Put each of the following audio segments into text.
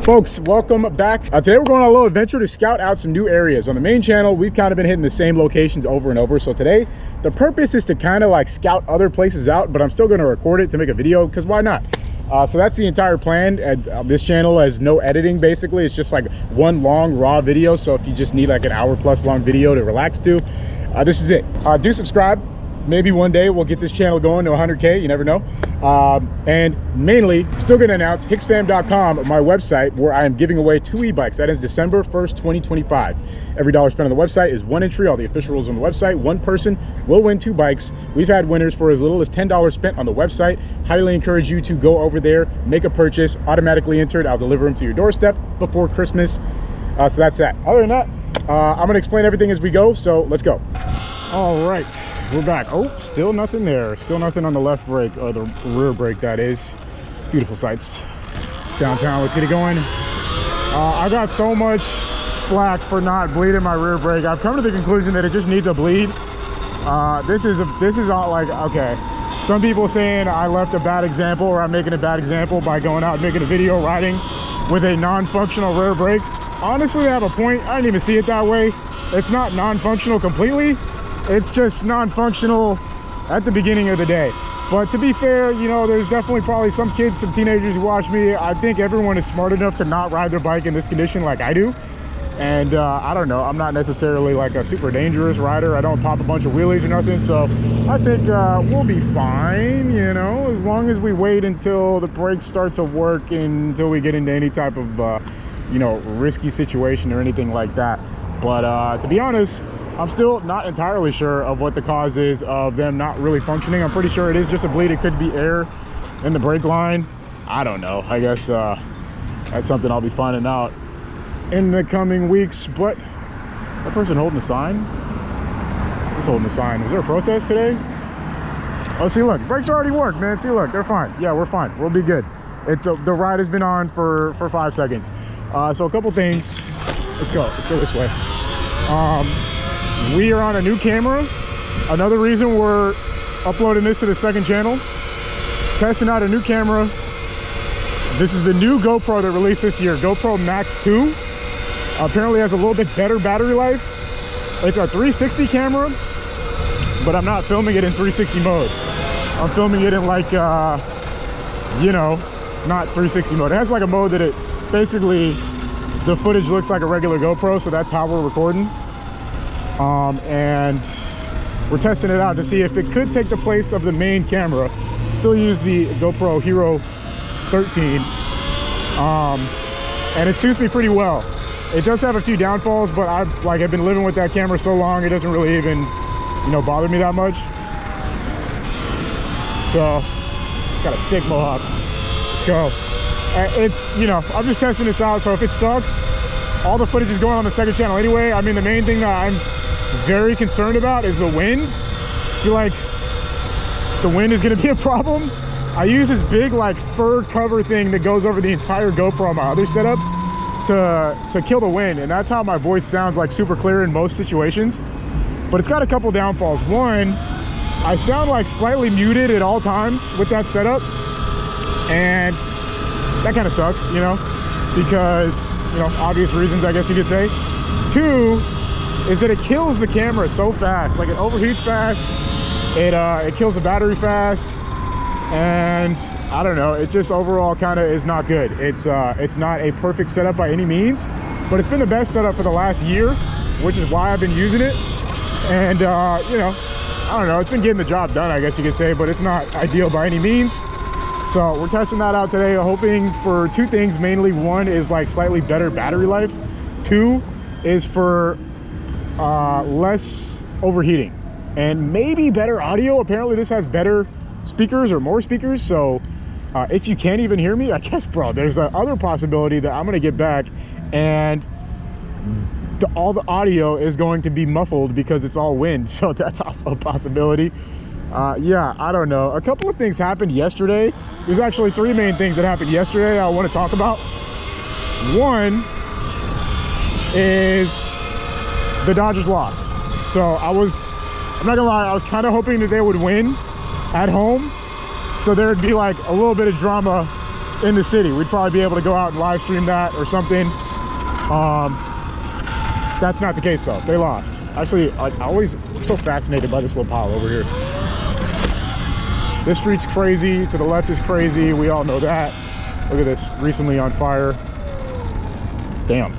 Folks, welcome back. Today we're going on a little adventure to scout out some new areas. On the main channel, we've kind of been hitting the same locations over and over. So today, the purpose is to kind of like scout other places out, but I'm still going to record it to make a video because why not? So that's the entire plan. And this channel has no editing, basically. It's just like one long raw video. So if you just need like an hour plus long video to relax to, this is it. Do subscribe. Maybe one day we'll get this channel going to 100K, you never know. And mainly, still gonna announce hicksfam.com, my website, where I am giving away 2 e-bikes. That is December 1st, 2025. Every dollar spent on the website is 1 entry. All the official rules on the website. 1 person will win 2 bikes. We've had winners for as little as $10 spent on the website. Highly encourage you to go over there, make a purchase, automatically entered. I'll deliver them to your doorstep before Christmas. So that's that. Other than that, I'm gonna explain everything as we go, so let's go. All right, we're back. Oh, still nothing there. Still nothing on the left brake, or the rear brake, that is. Beautiful sights. Downtown, let's get it going. I got so much flack for not bleeding my rear brake. I've come to the conclusion that it just needs to bleed. This is all like, okay. Some people saying I left a bad example, or I'm making a bad example by going out and making a video riding with a non-functional rear brake. Honestly, they have a point. I didn't even see it that way. It's not non-functional completely. It's just non-functional at the beginning of the day. But to be fair, you know, there's definitely probably some kids, some teenagers who watch me. I think everyone is smart enough to not ride their bike in this condition like I do. And I don't know, I'm not necessarily like a super dangerous rider. I don't pop a bunch of wheelies or nothing. So I think we'll be fine, you know, as long as we wait until the brakes start to work and until we get into any type of, you know, risky situation or anything like that. But to be honest, I'm still not entirely sure of what the cause is of them not really functioning. I'm pretty sure it is just a bleed. It could be air in the brake line. I don't know. I guess that's something I'll be finding out in the coming weeks. But that person holding the sign? Who's holding the sign? Was there a protest today? Oh, see, look, brakes already work, man. See, look, they're fine. Yeah, we're fine. We'll be good. The ride has been on for 5 seconds. So a couple things. Let's go this way. We are on a new camera. Another reason we're uploading this to the second channel. Testing out a new camera. This is the new GoPro that released this year, GoPro Max 2. Apparently has a little bit better battery life. It's a 360 camera, but I'm not filming it in 360 mode. I'm filming it in like, you know, not 360 mode. It has like a mode that it basically, the footage looks like a regular GoPro, so that's how we're recording. And we're testing it out to see if it could take the place of the main camera. Still use the GoPro Hero 13, and it suits me pretty well. It does have a few downfalls, but I've been living with that camera so long, it doesn't really even, you know, bother me that much. So, got a sick mohawk. Let's go. It's, you know, I'm just testing this out, so if it sucks, all the footage is going on the second channel anyway. I mean, the main thing that I'm very concerned about is the wind. I feel like the wind is going to be a problem. I use this big like fur cover thing that goes over the entire GoPro on my other setup to kill the wind, and that's how my voice sounds like super clear in most situations. But it's got a couple downfalls. One, I sound like slightly muted at all times with that setup, and that kind of sucks, you know, because, you know, obvious reasons, I guess you could say. 2 is that it kills the camera so fast. Like, it overheats fast, it kills the battery fast, and I don't know, it just overall kind of is not good. It's not a perfect setup by any means, but it's been the best setup for the last year, which is why I've been using it. And you know, I don't know, it's been getting the job done, I guess you could say, but it's not ideal by any means. So we're testing that out today, hoping for 2 things mainly. 1 is like slightly better battery life. 2 is for less overheating and maybe better audio. Apparently this has better speakers or more speakers. So if you can't even hear me, I guess, bro, there's a other possibility that I'm gonna get back and all the audio is going to be muffled because it's all wind. So that's also a possibility. Yeah, I don't know. A couple of things happened yesterday. There's actually 3 main things that happened yesterday I want to talk about. 1 is the Dodgers lost. So I'm not gonna lie, I was kind of hoping that they would win at home, so there'd be like a little bit of drama in the city. We'd probably be able to go out and live stream that or something. That's not the case though. They lost. Actually, I'm so fascinated by this little pile over here. This street's crazy. To the left is crazy. We all know that. Look at this, recently on fire. Damn.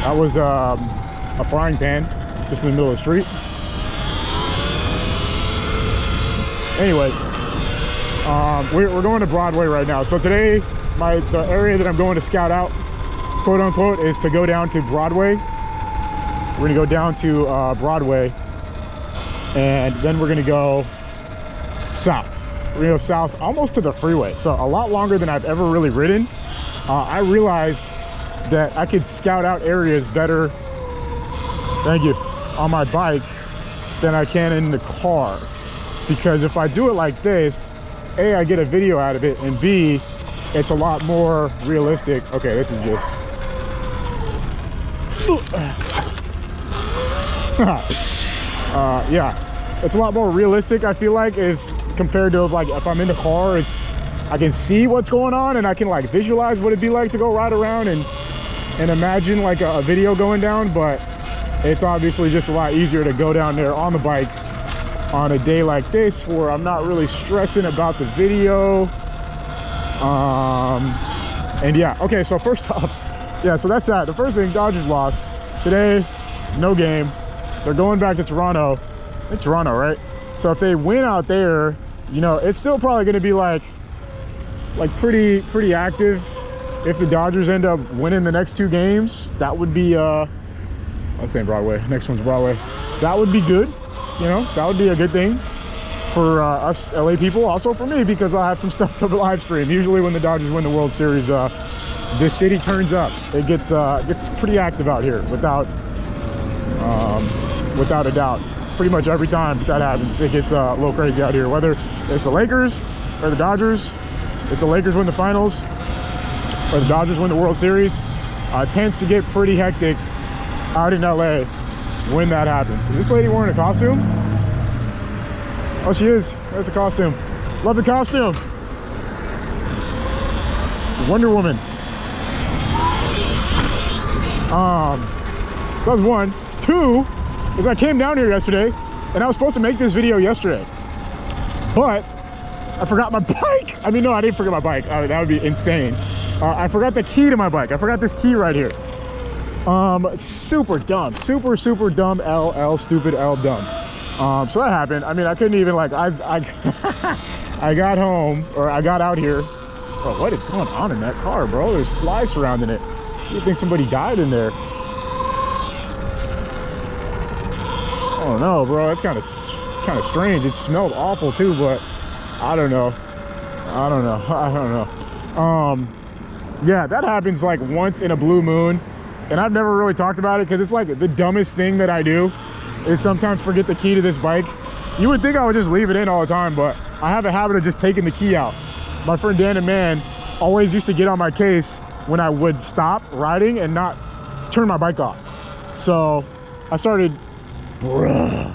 That was a frying pan just in the middle of the street. Anyways, we're going to Broadway right now. So today, the area that I'm going to scout out, quote unquote, is to go down to Broadway. We're gonna go down to Broadway, and then we're gonna go south. We're gonna go south almost to the freeway. So a lot longer than I've ever really ridden. I realized that I could scout out areas better, thank you, on my bike than I can in the car. Because if I do it like this, A, I get a video out of it, and B, it's a lot more realistic. Okay, this is just... yeah, it's a lot more realistic, I feel like, is compared to like if I'm in the car. I can see what's going on and I can like visualize what it'd be like to go ride around and imagine like a video going down. But it's obviously just a lot easier to go down there on the bike on a day like this where I'm not really stressing about the video. And yeah, okay, so first off, yeah, so that's that. The first thing, Dodgers lost today. No game. They're going back to Toronto. It's Toronto, right? So if they win out there, you know, it's still probably going to be like pretty active. If the Dodgers end up winning the next 2 games, that would be I'm saying Broadway, next one's Broadway. That would be good, you know, that would be a good thing for us LA people, also for me, because I'll have some stuff to live stream. Usually when the Dodgers win the World Series, this city turns up. It gets pretty active out here without a doubt. Pretty much every time that happens, it gets a little crazy out here, whether it's the Lakers or the Dodgers. If the Lakers win the finals or the Dodgers win the World Series, it tends to get pretty hectic out in LA when that happens. Is this lady wearing a costume? Oh, she is. That's a costume. Love the costume. Wonder Woman. That was 1. 2 is I came down here yesterday and I was supposed to make this video yesterday, but I forgot my bike. I mean, no, I didn't forget my bike. That would be insane. I forgot the key to my bike. I forgot this key right here. Super dumb. Super dumb. Stupid L dumb. So that happened. I mean, I couldn't even like, I got home, or I got out here. Bro, what is going on in that car, bro? There's flies surrounding it. You think somebody died in there? Oh no, bro, that's kind of strange. It smelled awful too, but I don't know. Yeah, that happens like once in a blue moon, and I've never really talked about it because it's like the dumbest thing that I do is sometimes forget the key to this bike. You would think I would just leave it in all the time, but I have a habit of just taking the key out. My friend Dan and Man always used to get on my case when I would stop riding and not turn my bike off. So I started, bro,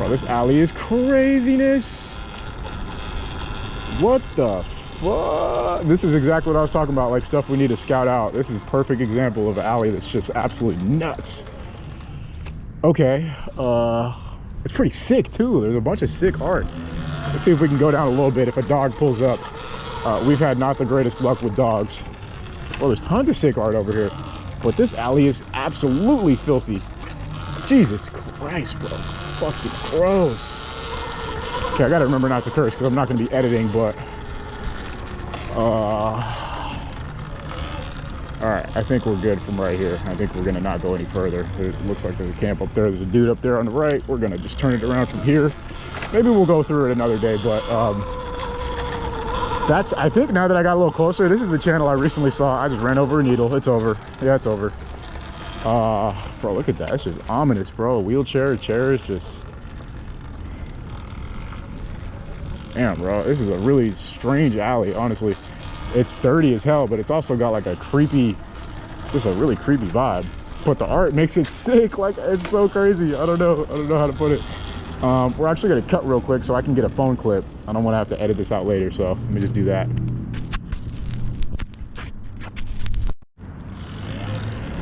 this alley is craziness. What the fuck? This is exactly what I was talking about, like stuff we need to scout out. This is a perfect example of an alley that's just absolutely nuts. Okay, it's pretty sick too. There's a bunch of sick art. Let's see if we can go down a little bit if a dog pulls up. We've had not the greatest luck with dogs. Well, there's tons of sick art over here, but this alley is absolutely filthy. Jesus Christ, bro, it's fucking gross. Okay, I gotta remember not to curse because I'm not gonna be editing, but all right, I think we're good from right here. I think we're gonna not go any further. It looks like there's a camp up there. There's a dude up there on the right. We're gonna just turn it around from here. Maybe we'll go through it another day, but that's, I think now that I got a little closer, this is the channel I recently saw. I just ran over a needle. It's over. Yeah, it's over. Bro, look at that. It's just ominous, bro. A wheelchair, a chair is just... Damn, bro. This is a really strange alley, honestly. It's dirty as hell, but it's also got like a creepy, just a really creepy vibe. But the art makes it sick. Like, it's so crazy. I don't know how to put it. We're actually going to cut real quick so I can get a phone clip. I don't want to have to edit this out later, so let me just do that.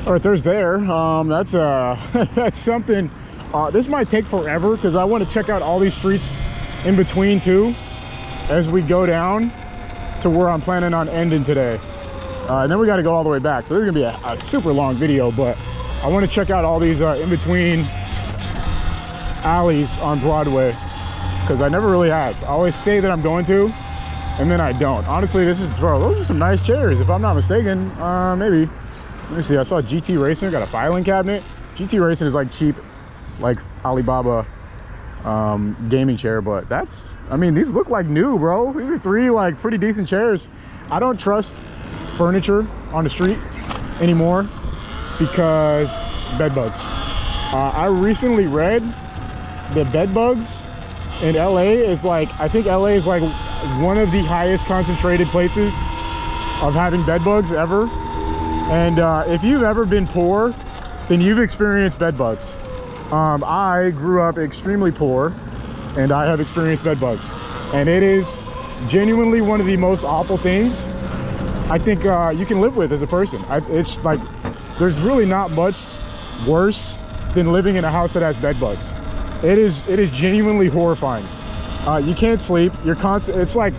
All right, there's there. That's that's something. This might take forever because I want to check out all these streets in between too as we go down to where I'm planning on ending today. And then we got to go all the way back. So this is gonna be a super long video, but I want to check out all these in between alleys on Broadway because I never really have. I always say that I'm going to, and then I don't. Honestly, this is, bro, those are some nice chairs if I'm not mistaken. Maybe. Let me see. I saw GT Racing got a filing cabinet. GT Racing is like cheap, like Alibaba gaming chair, but that's, I mean, these look like new, bro. These are 3 like pretty decent chairs. I don't trust furniture on the street anymore because bed bugs. I recently read that bed bugs in LA is like, I think LA is like one of the highest concentrated places of having bed bugs ever. And if you've ever been poor, then you've experienced bed bugs. I grew up extremely poor and I have experienced bed bugs, and it is genuinely one of the most awful things I think you can live with as a person. It's like, there's really not much worse than living in a house that has bed bugs. It is genuinely horrifying. You can't sleep. You're constant. It's like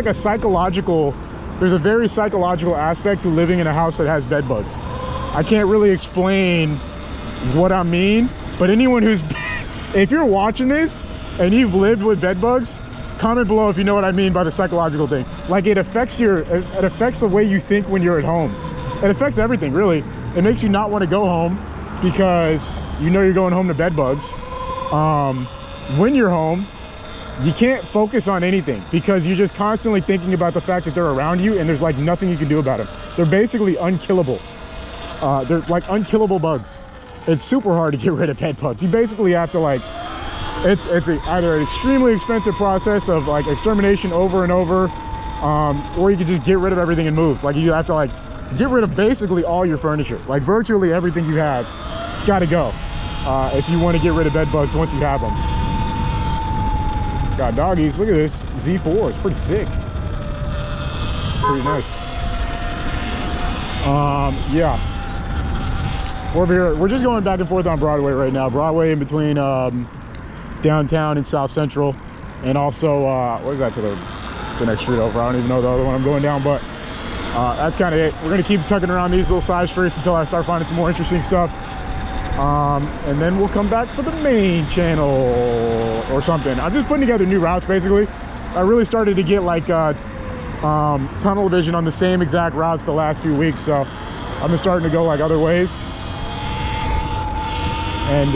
a psychological, there's a very psychological aspect to living in a house that has bed bugs. I can't really explain what I mean, but anyone who's, if you're watching this and you've lived with bed bugs, comment below if you know what I mean by the psychological thing. Like, it affects the way you think when you're at home. It affects everything, really. It makes you not want to go home because you know you're going home to bed bugs. When you're home, you can't focus on anything because you're just constantly thinking about the fact that they're around you and there's like nothing you can do about them. They're basically unkillable. They're like unkillable bugs. It's super hard to get rid of bed bugs. You basically have to like, it's either an extremely expensive process of like extermination over and over, or you can just get rid of everything and move. Like, you have to like get rid of basically all your furniture. Like, virtually everything you have got to go if you want to get rid of bed bugs once you have them. Got doggies. Look at this Z4. It's pretty sick. It's pretty nice. Yeah. We're over here. We're just going back and forth on Broadway right now. Broadway in between downtown and South Central, and also what is that to the next street over? I don't even know the other one I'm going down, but that's kind of it. We're gonna keep tucking around these little side streets until I start finding some more interesting stuff. And then we'll come back for the main channel or something. I'm just putting together new routes basically. I really started to get like tunnel vision on the same exact routes the last few weeks, so I've been starting to go like other ways, and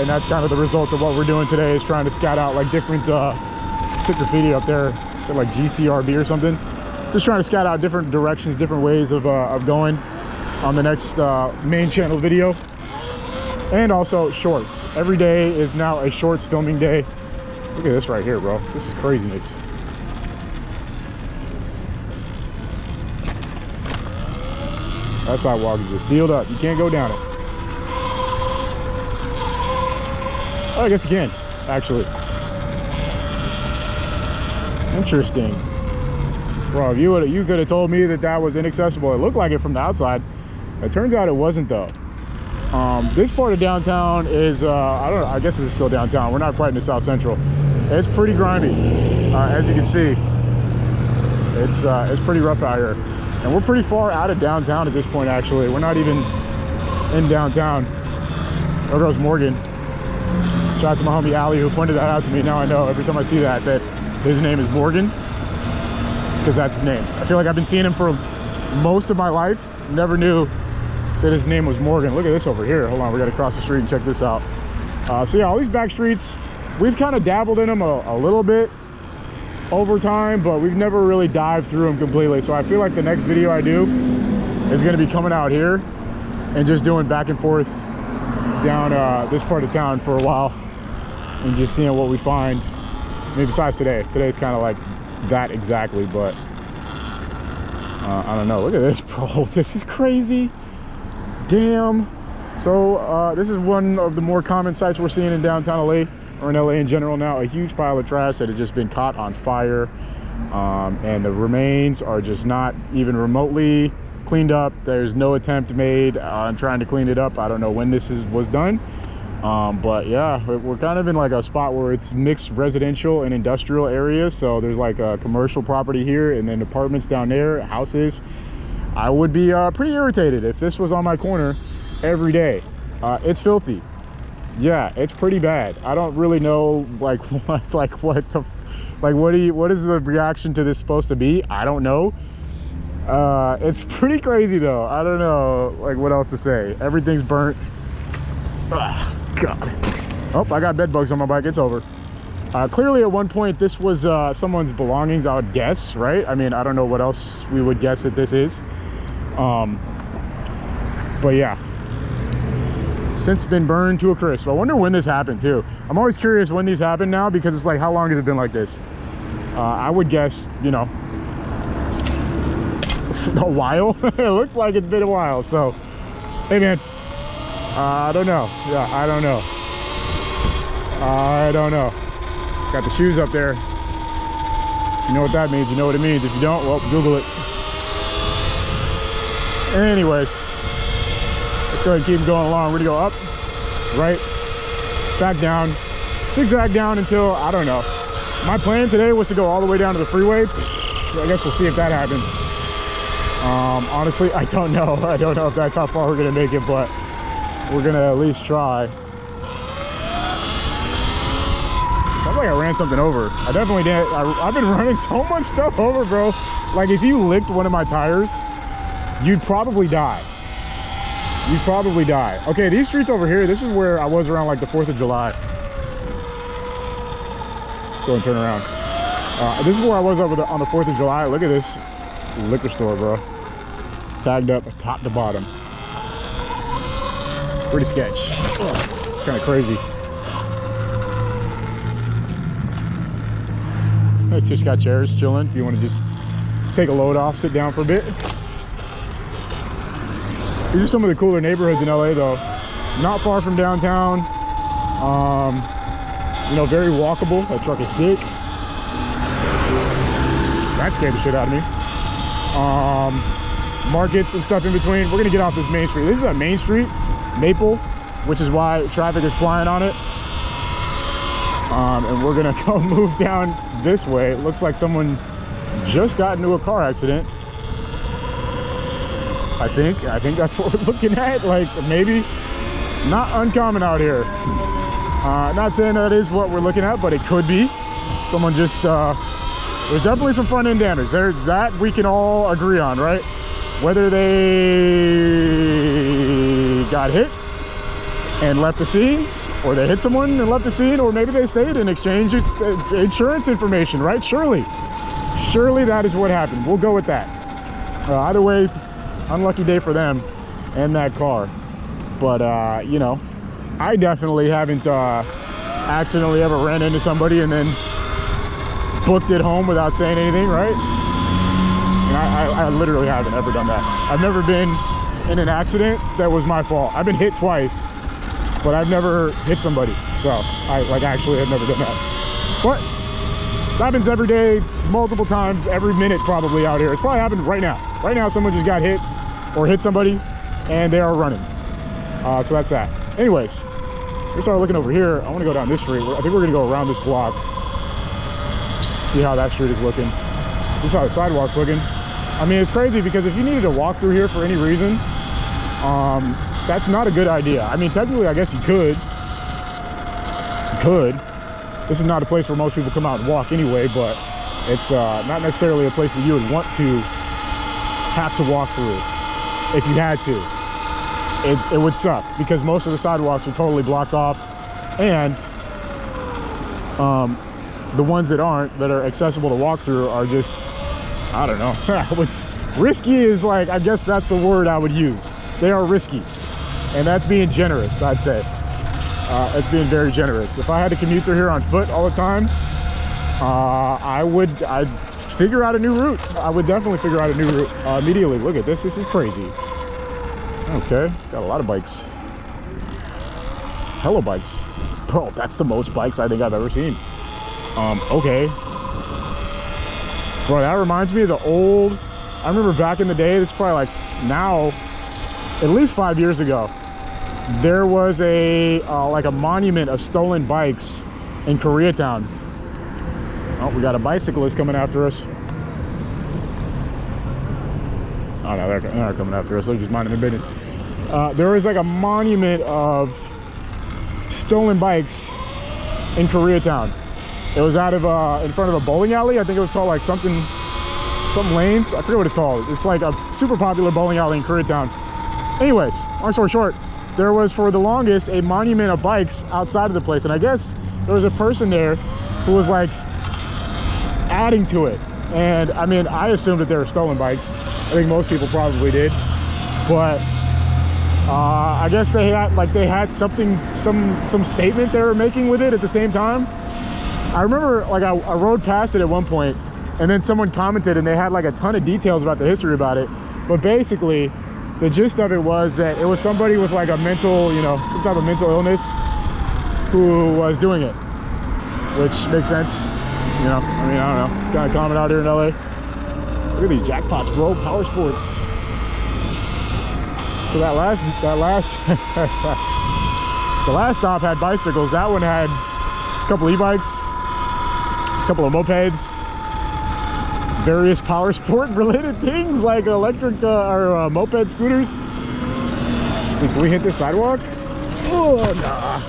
that's kind of the result of what we're doing today, is trying to scout out like different sick graffiti up there. So like GCRB or something. Just trying to scout out different directions, different ways of going on the next main channel video. And also shorts. Every day is now a shorts filming day. Look at this right here, bro. This is craziness. That sidewalk is just sealed up. You can't go down it. Oh, I guess you can, actually. Interesting. Bro, if you could have told me that that was inaccessible. It looked like it from the outside. It turns out it wasn't, though. This part of downtown is, I don't know, I guess it's still downtown. We're not quite in the South Central. It's pretty grimy, as you can see. It's pretty rough out here. And we're pretty far out of downtown at this point, actually. We're not even in downtown. There goes Morgan. Shout out to my homie Ali who pointed that out to me. Now I know every time I see that his name is Morgan, because that's his name. I feel like I've been seeing him for most of my life. Never knew that his name was Morgan. Look at this over here. Hold on, we got to cross the street and check this out. So yeah, all these back streets, we've kind of dabbled in them a little bit over time, but we've never really dived through them completely. So I feel like the next video I do is going to be coming out here and just doing back and forth down this part of town for a while and just seeing what we find. I mean, besides today. Today's kind of like that exactly, but I don't know. Look at this, bro. This is crazy. Damn. So this is one of the more common sites we're seeing in downtown LA. or in LA in general now, a huge pile of trash that has just been caught on fire. And the remains are just not even remotely cleaned up. There's no attempt made on trying to clean it up. I don't know when this was done. But yeah, we're kind of in like a spot where it's mixed residential and industrial areas. So there's like a commercial property here and then apartments down there, houses. I would be pretty irritated if this was on my corner every day. It's filthy. Yeah, it's pretty bad. I don't really know what is the reaction to this supposed to be? I don't know. It's pretty crazy though. I don't know like what else to say. Everything's burnt. Ugh, God. Oh, I got bed bugs on my bike. It's over. Clearly at one point this was someone's belongings, I would guess, right? I mean, I don't know what else we would guess that this is. But yeah, since been burned to a crisp. I wonder when this happened too. I'm always curious when these happen now, because it's like, how long has it been like this? I would guess, you know, a while. It looks like it's been a while. So hey man, I don't know. Yeah, I don't know. Got the shoes up there. You know what that means, you know what it means. If you don't, well, Google it. Anyways, let's go ahead and keep going along. We're gonna go up, right, back down, zigzag down until, I don't know. My plan today was to go all the way down to the freeway. I guess we'll see if that happens. Honestly, I don't know. I don't know if that's how far we're gonna make it, but we're gonna at least try. Sounds like I ran something over. I definitely did. I've been running so much stuff over, bro. Like if you licked one of my tires, you'd probably die. You'd probably die. Okay, these streets over here, this is where I was around like the 4th of July. Go and turn around. This is where I was over on the 4th of July. Look at this liquor store, bro. Tagged up top to bottom. Pretty sketch. Kind of crazy. It's just got chairs chilling if you want to just take a load off, sit down for a bit. These are some of the cooler neighborhoods in LA though. Not far from downtown. You know, very walkable. That truck is sick. That scared the shit out of me. Markets and stuff in between. We're gonna get off this main street. This is a main street, Maple, which is why traffic is flying on it. And we're gonna go move down this way. It looks like someone just got into a car accident. I think that's what we're looking at. Like, maybe not uncommon out here. Not saying that is what we're looking at, but it could be. Someone just, there's definitely some front end damage. There's that we can all agree on, right? Whether they got hit and left the scene, or they hit someone and left the scene, or maybe they stayed and exchanged insurance information, right? Surely that is what happened. We'll go with that. Either way, unlucky day for them and that car. But you know, I definitely haven't accidentally ever ran into somebody and then booked it home without saying anything, right? And I literally haven't ever done that. I've never been in an accident that was my fault. I've been hit twice, but I've never hit somebody. So I actually have never done that. But it happens every day, multiple times, every minute probably out here. It's probably happened right now. Right now someone just got hit or hit somebody and they are running. So that's that. Anyways, we start looking over here. I want to go down this street. I think we're gonna go around this block. See how that street is looking. This is how the sidewalk's looking. I mean, it's crazy because if you needed to walk through here for any reason, that's not a good idea. I mean, technically, I guess you could. This is not a place where most people come out and walk anyway, but it's not necessarily a place that you would want to have to walk through if you had to. It would suck because most of the sidewalks are totally blocked off, and the ones that aren't, that are accessible to walk through, are just, I don't know. What's risky is, like, I guess that's the word I would use. They are risky, and that's being generous, I'd say. It's being very generous. If I had to commute through here on foot all the time, I'd figure out a new route. I would definitely figure out a new route immediately. Look at this. This is crazy. Okay, got a lot of bikes. Hella bikes. Bro, that's the most bikes I think I've ever seen. Okay. Bro, that reminds me of the old, I remember back in the day, this is probably like now, at least 5 years ago, there was a, like a monument of stolen bikes in Koreatown. Oh, we got a bicyclist coming after us. Oh no, they're not coming after us, they're just minding their business. There was like a monument of stolen bikes in Koreatown. It was out of in front of a bowling alley. I think it was called like something lanes. I forget what it's called. It's like a super popular bowling alley in Koreatown. Anyways, long story short, there was for the longest a monument of bikes outside of the place, and I guess there was a person there who was like adding to it. And I mean, I assumed that they were stolen bikes. I think most people probably did, but I guess they had something, some statement they were making with it at the same time. I remember like I rode past it at one point, and then someone commented and they had like a ton of details about the history about it. But basically the gist of it was that it was somebody with like a mental, you know, some type of mental illness who was doing it, which makes sense, you know. I mean, I don't know, it's kind of common out here in LA. Look at these jackpots, bro. Power sports. So that last the last stop had bicycles. That one had a couple e-bikes, a couple of mopeds, various power sport related things like electric or moped scooters. So can we hit this sidewalk? Oh, nah.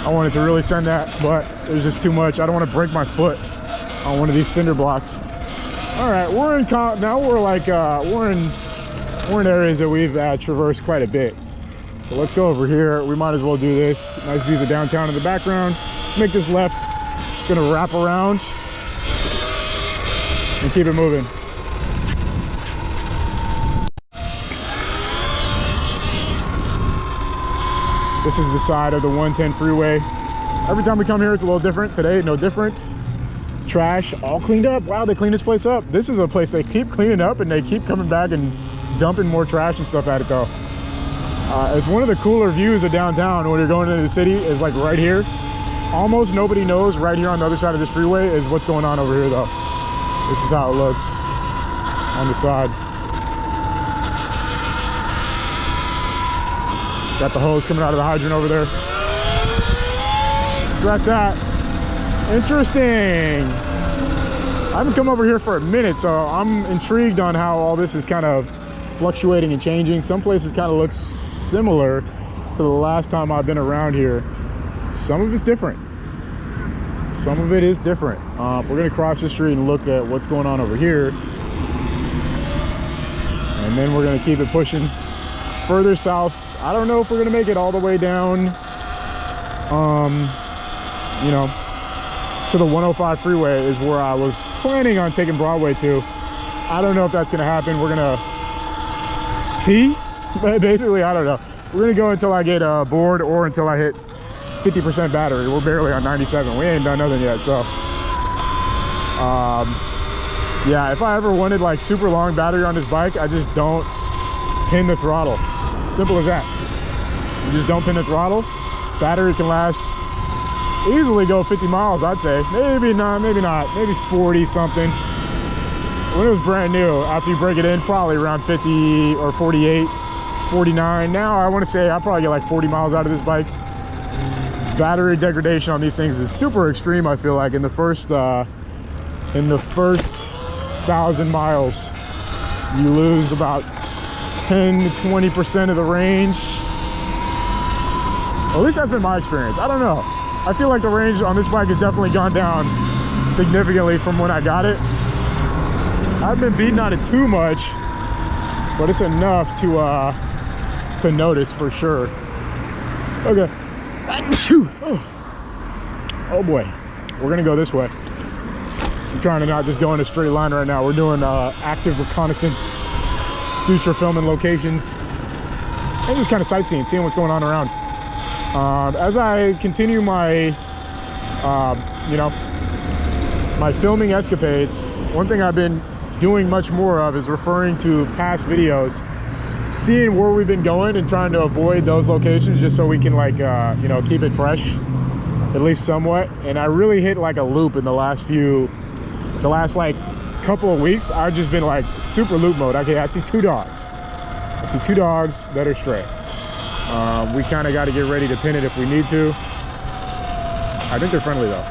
I wanted to really send that, but there's just too much. I don't want to break my foot on one of these cinder blocks. All right, we're in now. We're like we're in areas that we've traversed quite a bit. So let's go over here. We might as well do this. Nice views of downtown in the background. Let's make this left. It's gonna wrap around and keep it moving. This is the side of the 110 freeway. Every time we come here, it's a little different. Today, no different. Trash all cleaned up. Wow, they cleaned this place up. This is a place they keep cleaning up, and they keep coming back and dumping more trash and stuff at it though. It's one of the cooler views of downtown when you're going into the city is like right here. Almost nobody knows right here on the other side of this freeway is what's going on over here though. This is how it looks on the side. Got the hose coming out of the hydrant over there. So that's that. Interesting. I haven't come over here for a minute, so I'm intrigued on how all this is kind of fluctuating and changing. Some places kind of look similar to the last time I've been around here. Some of it's different. Some of it is different. We're gonna cross the street and look at what's going on over here, and then we're gonna keep it pushing further south. I don't know if we're gonna make it all the way down, you know, to the 105 freeway is where I was planning on taking Broadway to. I don't know if that's gonna happen. We're gonna see. Basically, I don't know. We're gonna go until I get bored or until I hit 50% battery. We're barely on 97. We ain't done nothing yet. So yeah, if I ever wanted like super long battery on this bike, I just don't pin the throttle. Simple as that. You just don't pin the throttle. Battery can last, easily go 50 miles, I'd say. Maybe not, maybe 40 something. When it was brand new, after you break it in, probably around 50 or 48, 49. Now I want to say I probably get like 40 miles out of this bike. Battery degradation on these things is super extreme. I feel like in the first 1,000 miles, you lose about 10 to 20% of the range. At least that's been my experience. I don't know. I feel like the range on this bike has definitely gone down significantly from when I got it. I haven't been beating on it too much, but it's enough to notice for sure. Okay. Oh boy, we're gonna go this way. I'm trying to not just go in a straight line right now. We're doing active reconnaissance, future filming locations, and just kind of sightseeing, seeing what's going on around. As I continue my, you know, my filming escapades, one thing I've been doing much more of is referring to past videos, seeing where we've been going and trying to avoid those locations just so we can like, you know, keep it fresh. at least somewhat. And I really hit like a loop in the last like couple of weeks. I've just been like super loop mode. Okay, I see 2 dogs. I see 2 dogs that are stray. We kind of got to get ready to pin it if we need to. I think they're friendly though.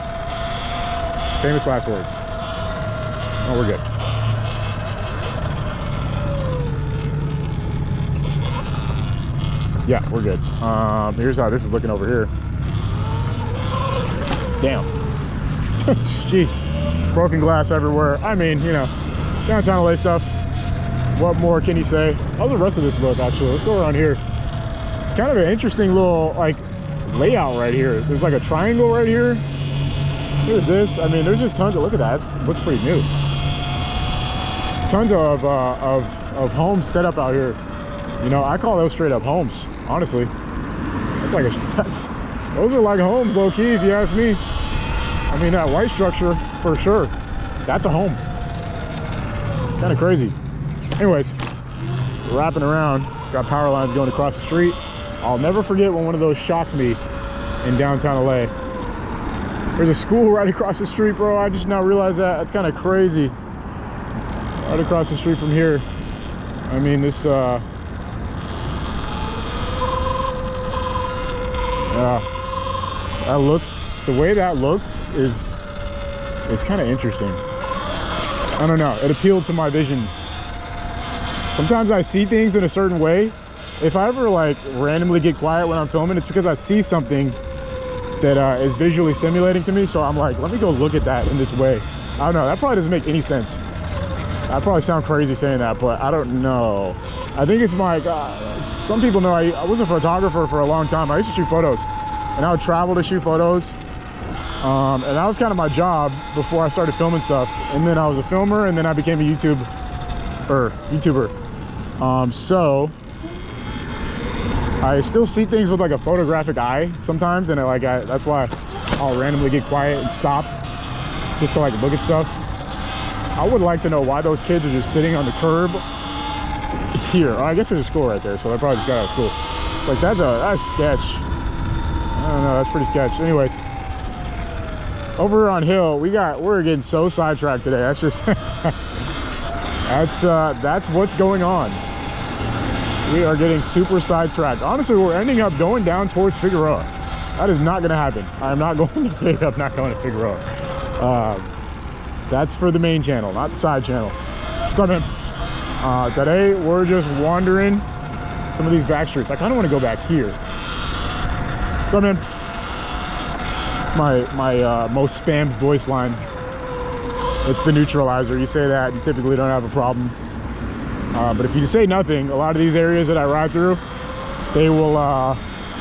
Famous last words. Oh, we're good. Yeah, we're good. Here's how this is looking over here. Damn. Jeez. Broken glass everywhere. I mean, you know, downtown LA stuff. What more can you say? How's the rest of this look, actually? Let's go around here. Kind of an interesting little, like, layout right here. There's like a triangle right here. Here's this. I mean, there's just tons of, look at that. It looks pretty new. Tons of homes set up out here. You know, I call those straight up homes, honestly. That's like those are like homes, low key, if you ask me. I mean, that white structure, for sure, that's a home. Kind of crazy. Anyways, wrapping around, got power lines going across the street. I'll never forget when one of those shocked me in downtown LA. There's a school right across the street, bro. I just now realized that. That's kind of crazy. Right across the street from here. I mean, this, yeah, that looks, the way that looks is kind of interesting. I don't know, it appealed to my vision. Sometimes I see things in a certain way. If I ever like randomly get quiet when I'm filming, it's because I see something that is visually stimulating to me. So I'm like, let me go look at that in this way. I don't know, that probably doesn't make any sense. I probably sound crazy saying that, but I don't know. I think it's my, some people know I was a photographer for a long time. I used to shoot photos, and I would travel to shoot photos. And that was kind of my job before I started filming stuff. And then I was a filmer, and then I became a YouTuber. So I still see things with like a photographic eye sometimes, and that's why I'll randomly get quiet and stop just to like look at stuff. I would like to know why those kids are just sitting on the curb here. Oh, I guess there's a school right there, so they probably just got out of school. Like that's sketch. I don't know, that's pretty sketch. Anyways, over on Hill, we're getting so sidetracked today. That's just that's what's going on. We are getting super sidetracked. Honestly, we're ending up going down towards Figueroa. That is not going to happen. I'm not going to not going to Figueroa. That's for the main channel, not the side channel. What's up, man? Today we're just wandering some of these back streets. I kind of want to go back here. What's up, man? My most spammed voice line. It's the neutralizer. You say that, you typically don't have a problem. But if you say nothing, a lot of these areas that I ride through, they will,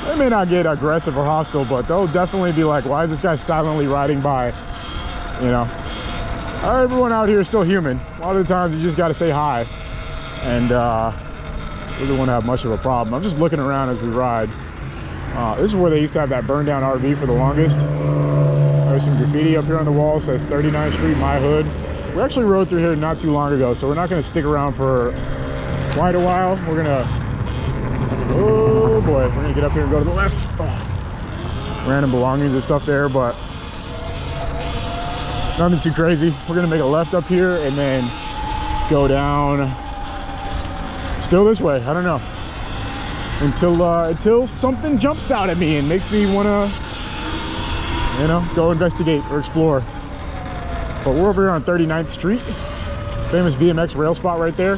they may not get aggressive or hostile, but they'll definitely be like, why is this guy silently riding by? You know, everyone out here is still human. A lot of the times you just got to say hi, and really won't have much of a problem. I'm just looking around as we ride. This is where they used to have that burned down RV for the longest. There's some graffiti up here on the wall, says 39th Street, my hood. We actually rode through here not too long ago, so we're not going to stick around for quite a while. We're going to, oh boy, we're going to get up here and go to the left. Oh. Random belongings and stuff there, but nothing too crazy. We're going to make a left up here and then go down still this way. I don't know. Until something jumps out at me and makes me want to, you know, go investigate or explore. But we're over here on 39th Street. Famous BMX rail spot right there.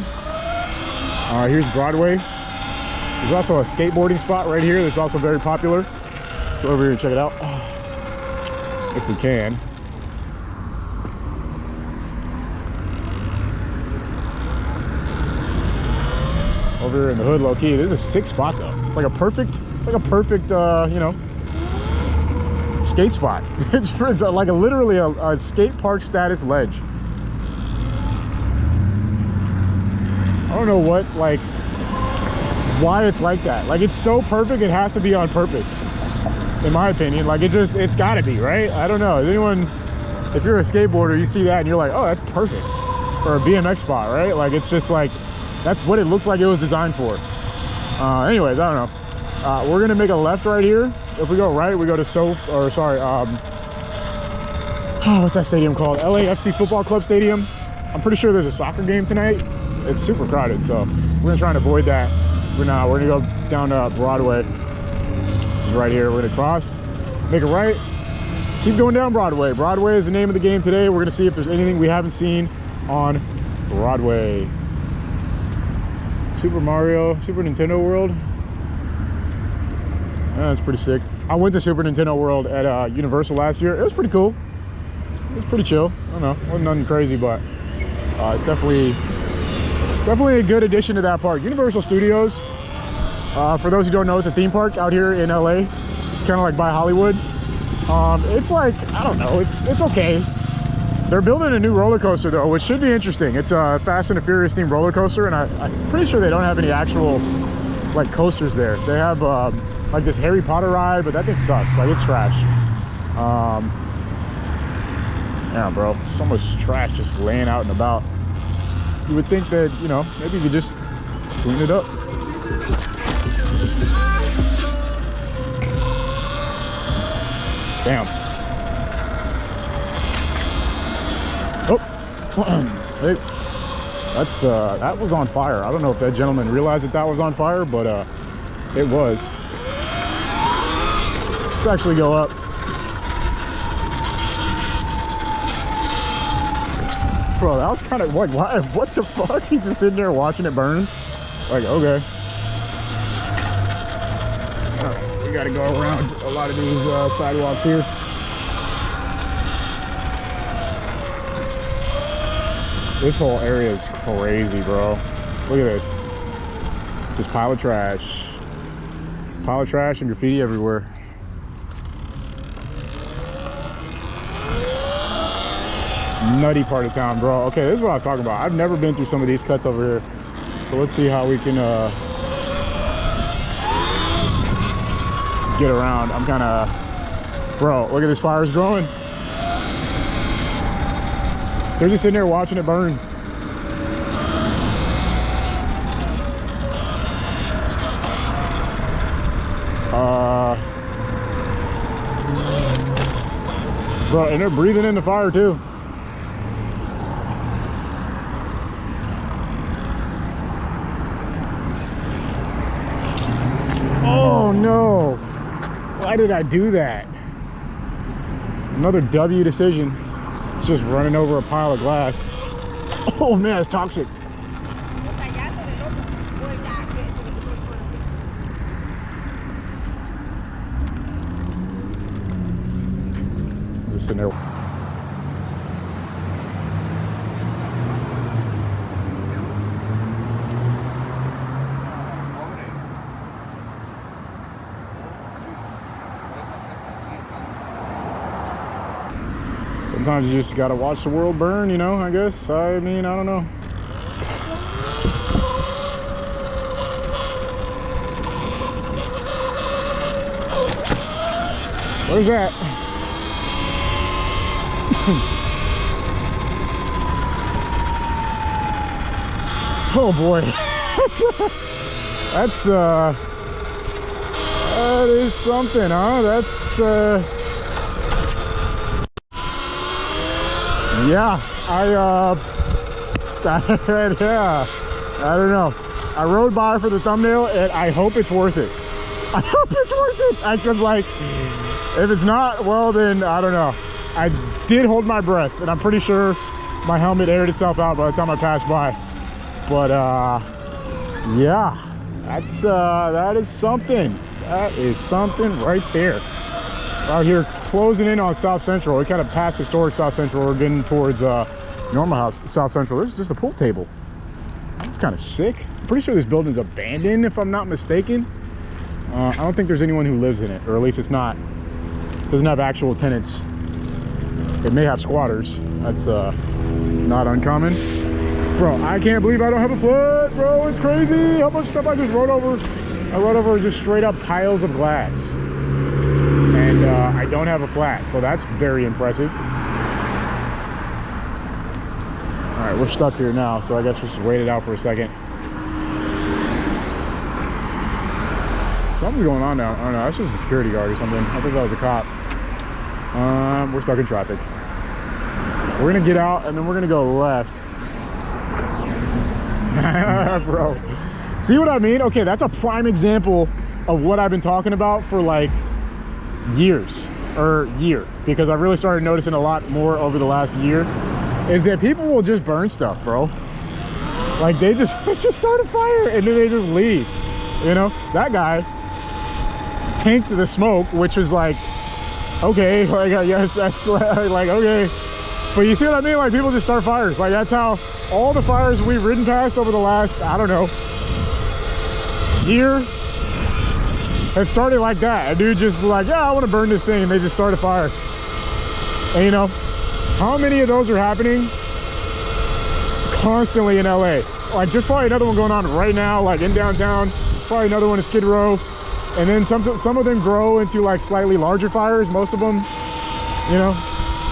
Here's Broadway. There's also a skateboarding spot right here that's also very popular. Go over here and check it out. If we can. Over here in the hood, low key. This is a sick spot though. It's like a perfect, you know, skate spot. It's like literally a skate park status ledge. I don't know what, like, why it's like that. Like, it's so perfect, it has to be on purpose, in my opinion. Like, it's gotta be, right? I don't know. Is anyone, if you're a skateboarder, you see that and you're like, oh, that's perfect for a BMX spot, right? Like, it's just like, that's what it looks like it was designed for. Anyways, I don't know. We're gonna make a left right here if we go right, we go to what's that stadium called? LAFC Football Club Stadium. I'm pretty sure there's a soccer game tonight. It's super crowded, so we're gonna try and avoid that. We're gonna go down to Broadway. This is right here. We're gonna cross, make a right, keep going down Broadway. Broadway is the name of the game today. We're gonna see if there's anything we haven't seen on Broadway. Super Nintendo World. That's pretty sick. I went to Super Nintendo World at Universal last year. It was pretty cool. It was pretty chill. I don't know, it wasn't nothing crazy, but it's definitely a good addition to that park. Universal Studios, for those who don't know, it's a theme park out here in LA. It's kind of like by Hollywood. It's like, I don't know, it's okay. They're building a new roller coaster though, which should be interesting. It's a Fast and the Furious themed roller coaster, and I'm pretty sure they don't have any actual like coasters there. They have like this Harry Potter ride, but that thing sucks. Like, it's trash. Yeah, bro, so much trash just laying out and about. You would think that, you know, maybe you could just clean it up. Damn. Oh, hey, that was on fire. I don't know if that gentleman realized that was on fire, but it was. Let's actually go up. Bro, that was kind of like, why? What the fuck? He's just sitting there watching it burn. Like, okay. We gotta go around a lot of these sidewalks here. This whole area is crazy, bro. Look at this. Just pile of trash. Pile of trash and graffiti everywhere. Nutty part of town, bro. Okay, this is what I'm talking about. I've never been through some of these cuts over here. So let's see how we can get around. I'm kind of... Bro, look at this, fire's growing. They're just sitting there watching it burn. Bro, and they're breathing in the fire too. Oh no! Why did I do that? Another W decision. Just running over a pile of glass. Oh man, it's toxic. Just in there. Sometimes you just gotta watch the world burn, you know, I guess. I mean, I don't know. Where's that? Oh boy. That is something, huh? That's yeah, yeah, I don't know. I rode by for the thumbnail and I hope it's worth it. I hope it's worth it. I could, like, if it's not, well then, I don't know. I did hold my breath and I'm pretty sure my helmet aired itself out by the time I passed by. But yeah, that is something. That is something right there. Out here closing in on South Central. We kind of passed historic South Central. We're getting towards normal house South Central. There's just a pool table. That's kind of sick. I'm pretty sure this building is abandoned if I'm not mistaken. I don't think there's anyone who lives in it, or at least doesn't have actual tenants. It may have squatters. That's not uncommon. Bro, I can't believe I don't have a flood, bro. It's crazy how much stuff I just rode over. I rode over just straight up piles of glass. And I don't have a flat, so that's very impressive. All right, we're stuck here now, so I guess we'll just wait it out for a second. Something's going on now. I don't know. That's just a security guard or something. I think that was a cop. We're stuck in traffic. We're gonna get out and then we're gonna go left. Bro, see what I mean? Okay, that's a prime example of what I've been talking about for like years, because I really started noticing a lot more over the last year, is that people will just burn stuff, bro. Like they just start a fire and then they just leave. You know, that guy tanked the smoke, which was like, okay, like I guess that's like okay, but you see what I mean? Like people just start fires. Like that's how all the fires we've ridden past over the last, I don't know, year have started like that. A dude just like, yeah, I want to burn this thing, and they just start a fire. And you know, how many of those are happening constantly in LA? Like there's probably another one going on right now, like in downtown. Probably another one in Skid Row. And then some of them grow into like slightly larger fires. Most of them, you know,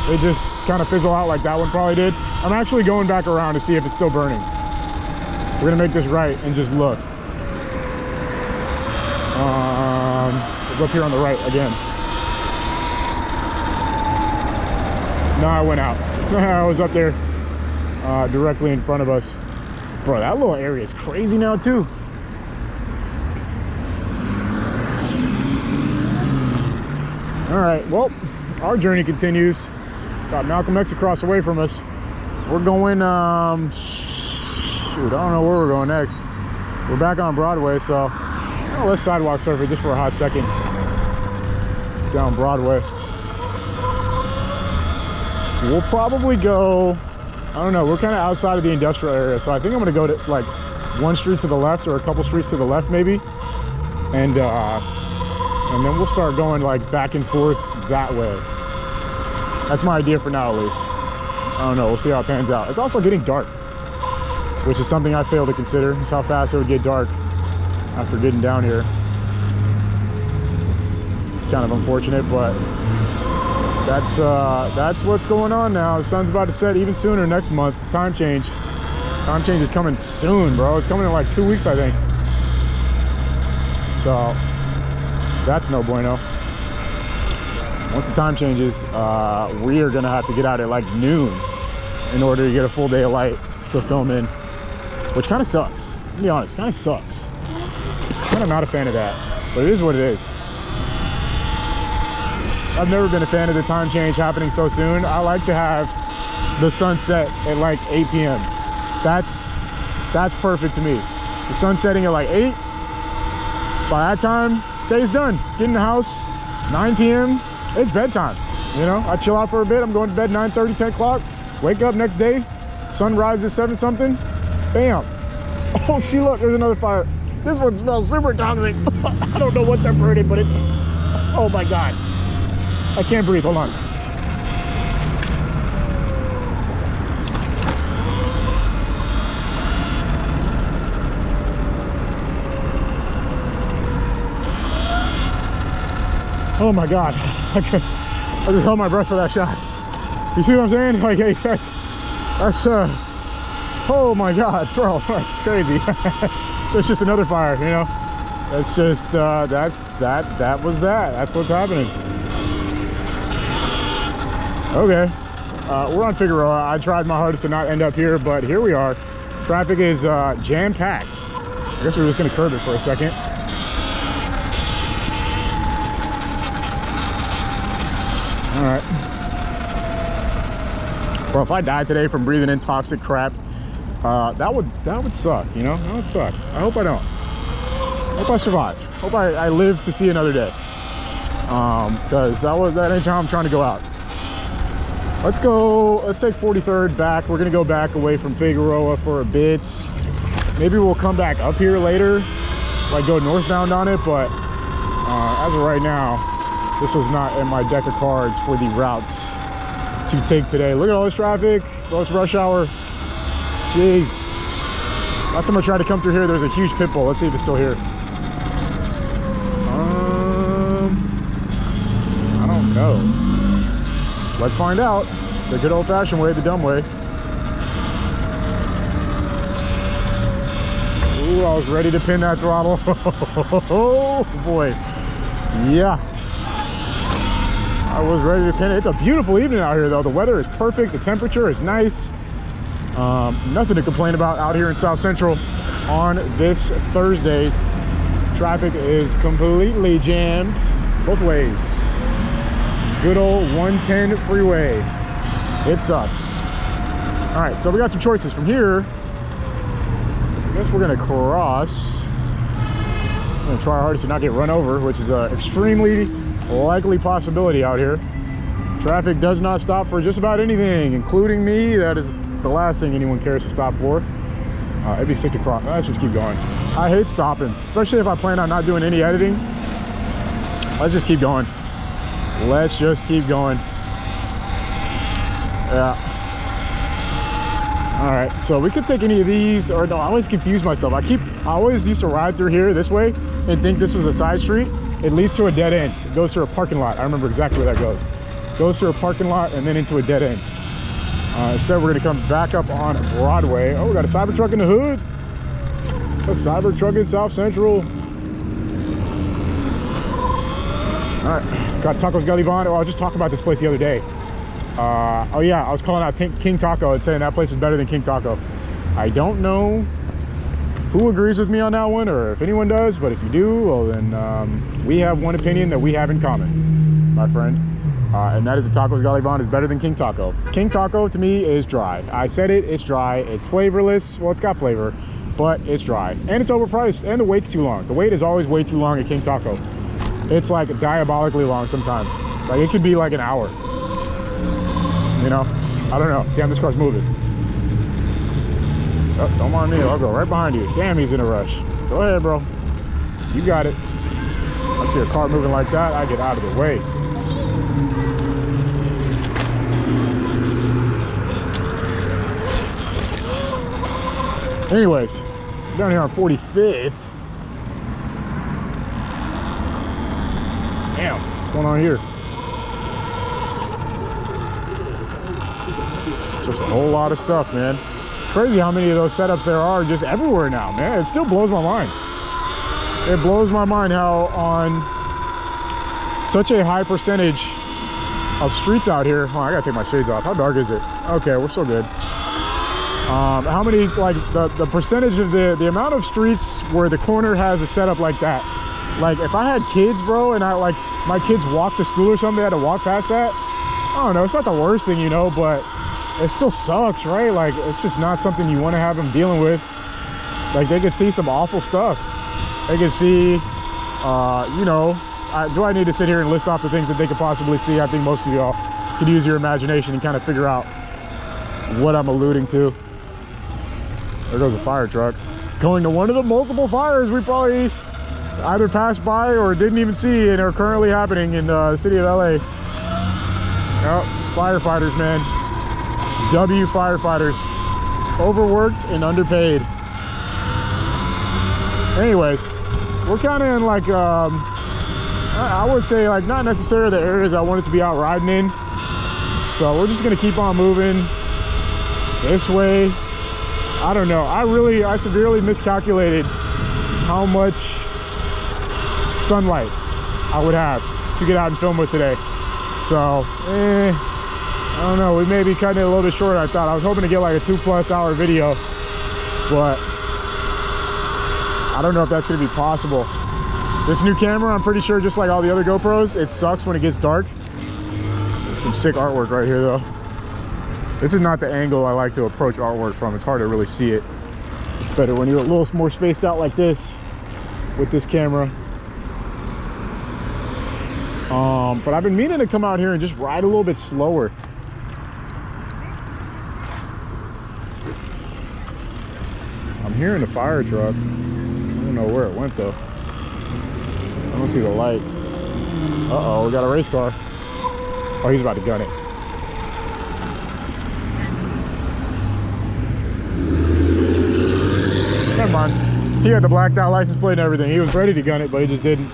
they just kind of fizzle out like that one probably did. I'm actually going back around to see if it's still burning. We're gonna make this right and just look. It's up here on the right again. No, I went out. I was up there directly in front of us. Bro, that little area is crazy now too. All right, well, our journey continues. Got Malcolm X across the way from us. We're going, shoot, I don't know where we're going next. We're back on Broadway, so let's sidewalk surf it just for a hot second. Down Broadway. We'll probably go, I don't know, we're kind of outside of the industrial area, so I think I'm gonna go to like one street to the left or a couple streets to the left maybe. And then we'll start going like back and forth that way. That's my idea for now, at least. I don't know, we'll see how it pans out. It's also getting dark, which is something I failed to consider, is how fast it would get dark after getting down here. It's kind of unfortunate, but that's what's going on now. The sun's about to set even sooner next month. Time change is coming soon, bro. It's coming in like 2 weeks, I think. So that's no bueno. Once the time changes, we are gonna have to get out at like noon in order to get a full day of light to film in, which kind of sucks. To be honest, kind of sucks. Kind of not a fan of that, but it is what it is. I've never been a fan of the time change happening so soon. I like to have the sunset at like 8 p.m. That's perfect to me. The sun setting at like 8. By that time, day's done. Get in the house, 9 p.m. It's bedtime. You know, I chill out for a bit. I'm going to bed 9:30, 10 o'clock. Wake up next day. Sun rises 7 something. Bam. Oh, see, look, there's another fire. This one smells super toxic. I don't know what they're burning, but it's, oh my God. I can't breathe, hold on. Oh my God. I just held my breath for that shot. You see what I'm saying? Like, hey, that's oh my God, bro, that's crazy. There's just another fire, you know? That's just, that was that. That's what's happening. Okay, we're on Figueroa. I tried my hardest to not end up here, but here we are. Traffic is jam-packed. I guess we're just gonna curb it for a second. All right. Well, if I die today from breathing in toxic crap, that would suck, you know? That would suck. I hope I don't. I hope I survive. Hope I live to see another day. Because that ain't how I'm trying to go out. Let's take 43rd back. We're gonna go back away from Figueroa for a bit. Maybe we'll come back up here later, like go northbound on it, but as of right now, this was not in my deck of cards for the routes to take today. Look at all this traffic, all this rush hour. Jeez. Last time I tried to come through here, there's a huge pit bull. Let's see if it's still here. I don't know. Let's find out. The good old-fashioned way, the dumb way. Ooh, I was ready to pin that throttle. Oh boy. Yeah. I was ready to pin it. It's a beautiful evening out here though. The weather is perfect. The temperature is nice. Nothing to complain about out here in South Central on this Thursday. Traffic is completely jammed both ways. Good old 110 freeway. It sucks. All right, so we got some choices from here. I guess we're gonna cross. I'm gonna try our hardest to not get run over, which is an extremely likely possibility out here. Traffic does not stop for just about anything, including me. That is the last thing anyone cares to stop for. It'd be sick to cross. Let's just keep going. I hate stopping, especially if I plan on not doing any editing. Let's just keep going. Let's just keep going. Yeah. All right, so we could take any of these, or no, I always confuse myself. I always used to ride through here this way and think this was a side street. It leads to a dead end. It goes through a parking lot. I remember exactly where that goes. Goes through a parking lot and then into a dead end. Instead, we're gonna come back up on Broadway. Oh, we got a Cybertruck in the hood. A Cybertruck in South Central. All right, got Tacos Galiban. Oh, I was just talking about this place the other day. Oh yeah, I was calling out King Taco and saying that place is better than King Taco. I don't know who agrees with me on that one, or if anyone does, but if you do, well then we have one opinion that we have in common, my friend. And that is that Tacos Galiban is better than King Taco. King Taco to me is dry. I said it, it's dry, it's flavorless. Well, it's got flavor, but it's dry. And it's overpriced, and the wait's too long. The wait is always way too long at King Taco. It's like diabolically long sometimes. Like it could be like an hour. You know, I don't know. Damn, this car's moving. Oh, don't mind me, I'll go right behind you. Damn, he's in a rush. Go ahead, bro. You got it. I see a car moving like that, I get out of the way. Anyways, down here on 45th. Damn, what's going on here? Just a whole lot of stuff, man. Crazy how many of those setups there are just everywhere now, man. It still blows my mind. It blows my mind how on such a high percentage of streets out here. Oh, I gotta take my shades off. How dark is it? Okay, we're still good. How many, like the percentage of the amount of streets where the corner has a setup like that. Like if I had kids, bro, and my kids walk to school or something, they had to walk past that. I don't know, it's not the worst thing, you know, but it still sucks, right? Like it's just not something you want to have them dealing with. Like they could see some awful stuff. They could see, you know, do I need to sit here and list off the things that they could possibly see? I think most of y'all could use your imagination and kind of figure out what I'm alluding to. There goes a fire truck going to one of the multiple fires we probably either passed by or didn't even see and are currently happening in the city of LA. Oh, firefighters, man. W firefighters. Overworked and underpaid. Anyways, we're kind of in like, I would say like not necessarily the areas I wanted to be out riding in. So we're just gonna keep on moving this way. I don't know. I severely miscalculated how much sunlight I would have to get out and film with today. So, I don't know. We may be cutting it a little bit short. I thought I was hoping to get like a 2+ hour video, but I don't know if that's going to be possible. This new camera, I'm pretty sure, just like all the other GoPros, it sucks when it gets dark. There's some sick artwork right here, though. This is not the angle I like to approach artwork from. It's hard to really see it. It's better when you're a little more spaced out like this with this camera. But I've been meaning to come out here and just ride a little bit slower. I'm hearing the fire truck. I don't know where it went though. I don't see the lights. Uh-oh, we got a race car. Oh, he's about to gun it. Never mind. He had the blacked out license plate and everything. He was ready to gun it, but he just didn't.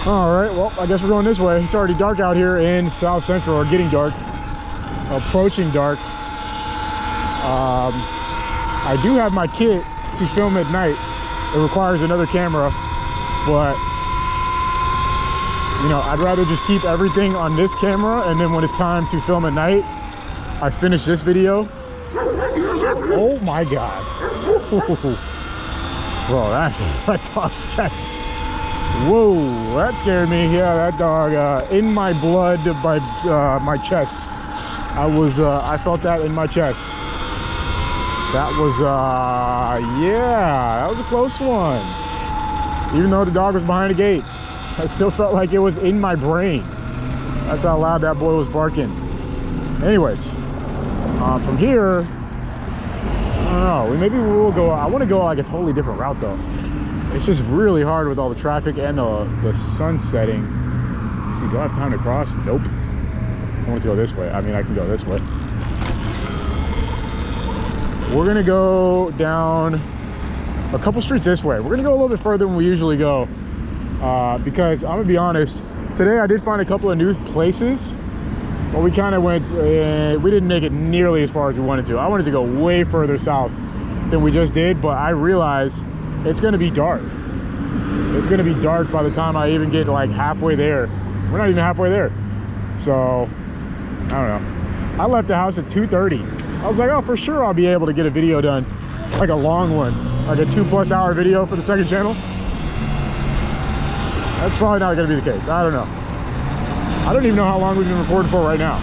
All right, well, I guess we're going this way. It's already dark out here in South Central, or getting dark, approaching dark. I do have my kit to film at night, it requires another camera, but you know, I'd rather just keep everything on this camera, and then when it's time to film at night, I finish this video. Oh my God. Bro, that dog scared. Whoa, that scared me. Yeah, that dog in my blood, by my chest. I felt that in my chest. That was, yeah, that was a close one. Even though the dog was behind the gate, I still felt like it was in my brain. That's how loud that boy was barking. Anyways, from here, I don't know, maybe we'll go, I want to go like a totally different route though. It's just really hard with all the traffic and the sun setting. Let's see, do I have time to cross? Nope. I want to go this way. I mean, I can go this way. We're gonna go down a couple streets this way. We're gonna go a little bit further than we usually go, because I'm gonna be honest, today I did find a couple of new places, but we kind of went, we didn't make it nearly as far as we wanted to. I wanted to go way further south than we just did, but I realized it's gonna be dark. It's gonna be dark by the time I even get like halfway there. We're not even halfway there. So, I don't know. I left the house at 2:30. I was like, oh, for sure I'll be able to get a video done, like a long one, like a 2+ hour video for the second channel. That's probably not gonna be the case. I don't know. I don't even know how long we've been recording for right now.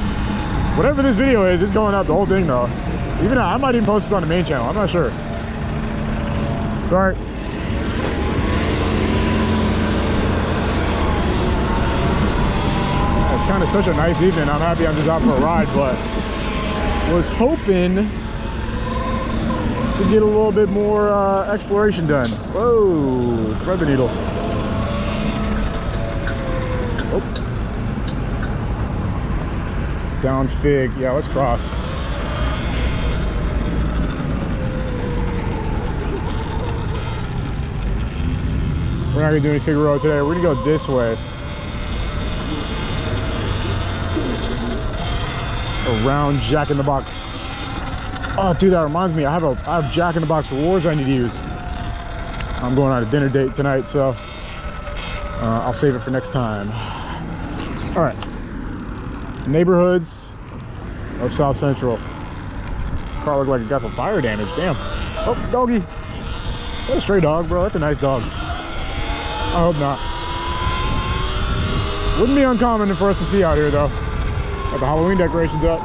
Whatever this video is, it's going up the whole thing though. Even I might even post this on the main channel. I'm not sure. Sorry. It's kind of such a nice evening. I'm happy I'm just out for a ride, but was hoping to get a little bit more exploration done. Whoa, thread the needle. Oh. Down Fig. Yeah, let's cross. We're not gonna do any Fig Road today. We're gonna go this way. Around Jack in the Box. Oh, dude, that reminds me. I have Jack in the Box rewards I need to use. I'm going on a dinner date tonight, so I'll save it for next time. All right. Neighborhoods of South Central. Car looked like it got some fire damage. Damn. Oh, doggy. That's a stray dog, bro. That's a nice dog. I hope not. Wouldn't be uncommon for us to see out here, though. Got the Halloween decorations up.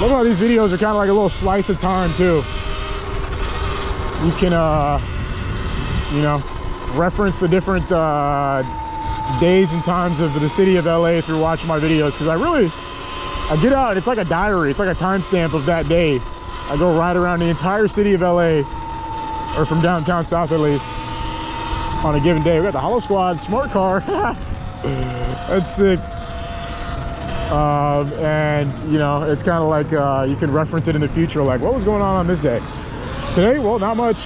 Love how these videos are kind of like a little slice of time too. You can, you know, reference the different days and times of the city of LA through watching my videos, because I get out and it's like a diary. It's like a timestamp of that day. I go right around the entire city of LA, or from downtown south at least, on a given day. We got the Hollow Squad smart car. That's sick. And you know, it's kind of like you can reference it in the future, like what was going on this day. Today, well, not much.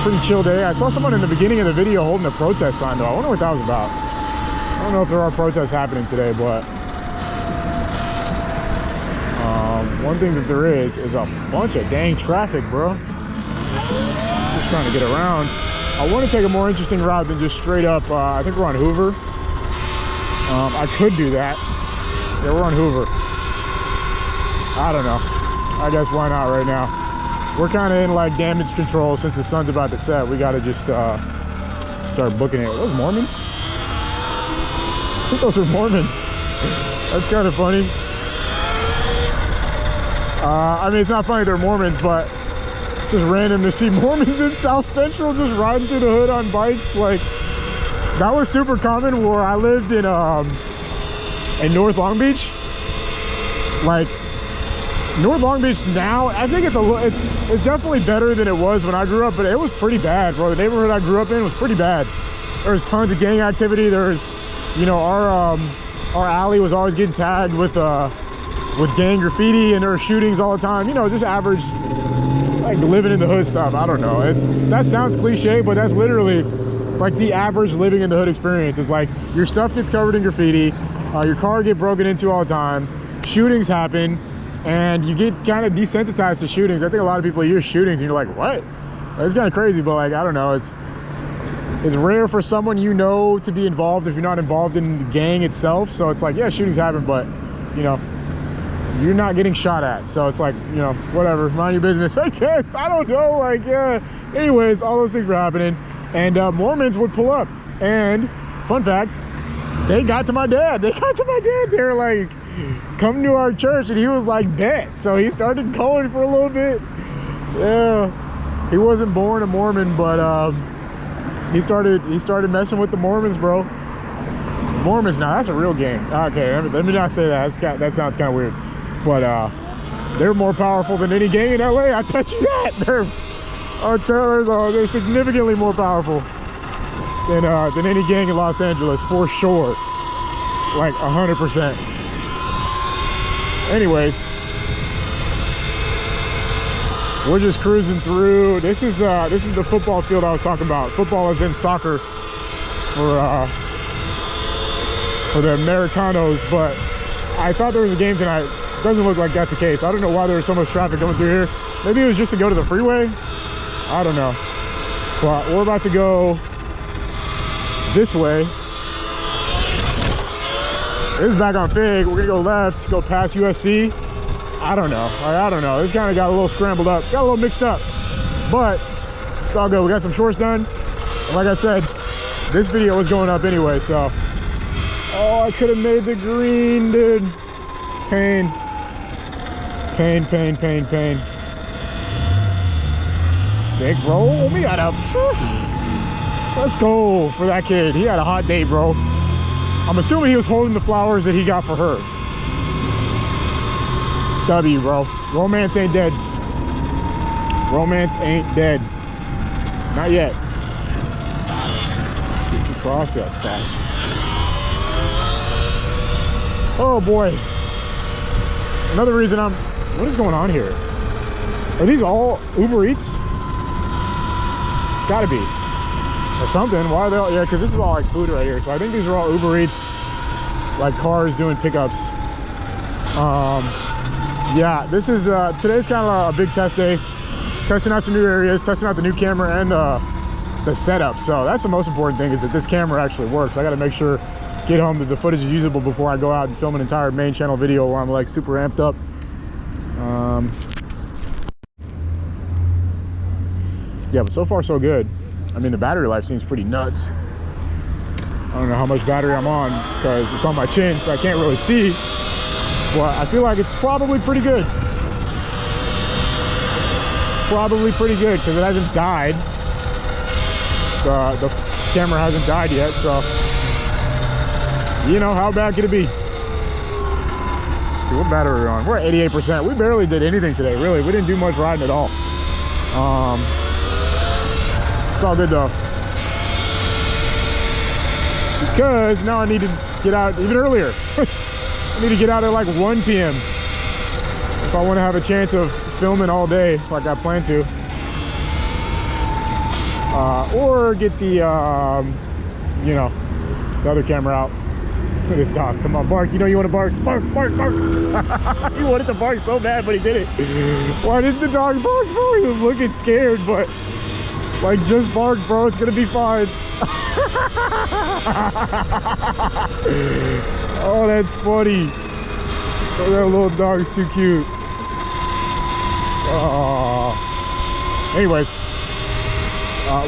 Pretty chill day. I saw someone in the beginning of the video holding a protest sign though. I wonder what that was about. I don't know if there are protests happening today, but one thing that there is a bunch of dang traffic, bro. Just trying to get around. I want to take a more interesting route than just straight up. I think we're on Hoover. I could do that. Yeah, we're on Hoover. I don't know. I guess why not right now? We're kind of in like damage control since the sun's about to set. We got to just start booking it. Are those Mormons? I think those are Mormons. That's kind of funny. I mean, it's not funny they're Mormons, but it's just random to see Mormons in South Central just riding through the hood on bikes. Like, that was super common where I lived in North Long Beach. Like, North Long Beach now, I think it's definitely better than it was when I grew up, but it was pretty bad, bro. The neighborhood I grew up in was pretty bad. There was tons of gang activity. There was, you know, our alley was always getting tagged with gang graffiti, and there were shootings all the time. You know, just average, like, living in the hood stuff. I don't know. That sounds cliche, but that's literally like the average living in the hood experience. Is like your stuff gets covered in graffiti, your car get broken into all the time, shootings happen, and you get kind of desensitized to shootings. I think a lot of people hear shootings and you're like, what? It's kind of crazy, but like, I don't know, it's rare for someone you know to be involved if you're not involved in the gang itself. So it's like, yeah, shootings happen, but you know, you're not getting shot at. So it's like, you know, whatever, mind your business, I guess. I don't know, like, yeah. Anyways, all those things were happening, and Mormons would pull up, and fun fact, they got to my dad. They were like, come to our church, and he was like, bet. So he started going for a little bit. Yeah, he wasn't born a Mormon, but he started messing with the Mormons, bro. Mormons, now that's a real gang. Okay, let me not say that. That sounds kind of weird, but they're more powerful than any gang in LA. I bet you that. They're significantly more powerful than any gang in Los Angeles, for sure. Like 100%. Anyways, we're just cruising through. This is the football field I was talking about. Football is in soccer for the Americanos, but I thought there was a game tonight. Doesn't look like that's the case. I don't know why there was so much traffic going through here. Maybe it was just to go to the freeway. I don't know. But we're about to go this way. This is back on Fig. We're gonna go left, go past USC. I don't know. I don't know. This kind of got a little scrambled up, got a little mixed up, but it's all good. We got some shorts done. And like I said, this video was going up anyway, so. Oh, I could have made the green, dude. Pain. Pain, pain, pain, pain. Sick, bro. We got up. Let's go for that kid. He had a hot day, bro. I'm assuming he was holding the flowers that he got for her. W, bro. Romance ain't dead. Romance ain't dead. Not yet. Get you process fast. Oh boy. Another reason what is going on here? Are these all Uber Eats? Gotta be. Or something. Why are they all, yeah, because this is all like food right here. So I think these are all Uber Eats, like cars doing pickups. Yeah, this is, today's kind of a big test day. Testing out some new areas, testing out the new camera and the setup. So that's the most important thing, is that this camera actually works. I gotta make sure, get home, that the footage is usable before I go out and film an entire main channel video where I'm like super amped up. Yeah, but so far so good. I mean, the battery life seems pretty nuts. I don't know how much battery I'm on because it's on my chin, so I can't really see, but I feel like it's probably pretty good. Probably pretty good because it hasn't died. The camera hasn't died yet, so you know, how bad could it be? Let's see, what battery are we on? We're at 88%. We barely did anything today, really. We didn't do much riding at all. It's all good though, because now I need to get out even earlier. I need to get out at like 1 p.m. if I want to have a chance of filming all day like I plan to, or get the you know, the other camera out. Look at this dog. Come on, bark. You know you want to bark. Bark, bark, bark. He wanted to bark so bad, but he did it. Why didn't the dog bark, bro? He was looking scared, but like, just bark, bro. It's gonna be fine. Oh, that's funny. Oh, that little dog is too cute. Anyways,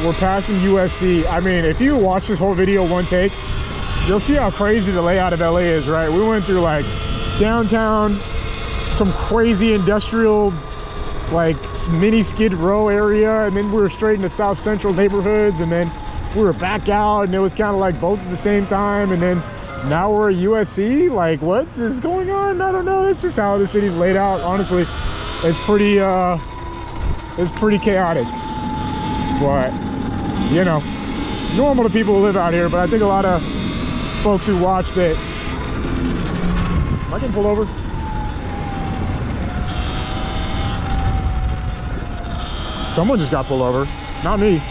we're passing USC. I mean, if you watch this whole video one take, you'll see how crazy the layout of LA is, right? We went through like downtown, some crazy industrial, like mini Skid Row area, and then we were straight into South Central neighborhoods, and then we were back out, and it was kind of like both at the same time, and then now we're at USC. Like, what is going on? I don't know. It's just how the city's laid out. Honestly, it's pretty chaotic, but you know, normal to people who live out here. But I think a lot of folks who watch that. I can pull over. Someone just got pulled over, not me.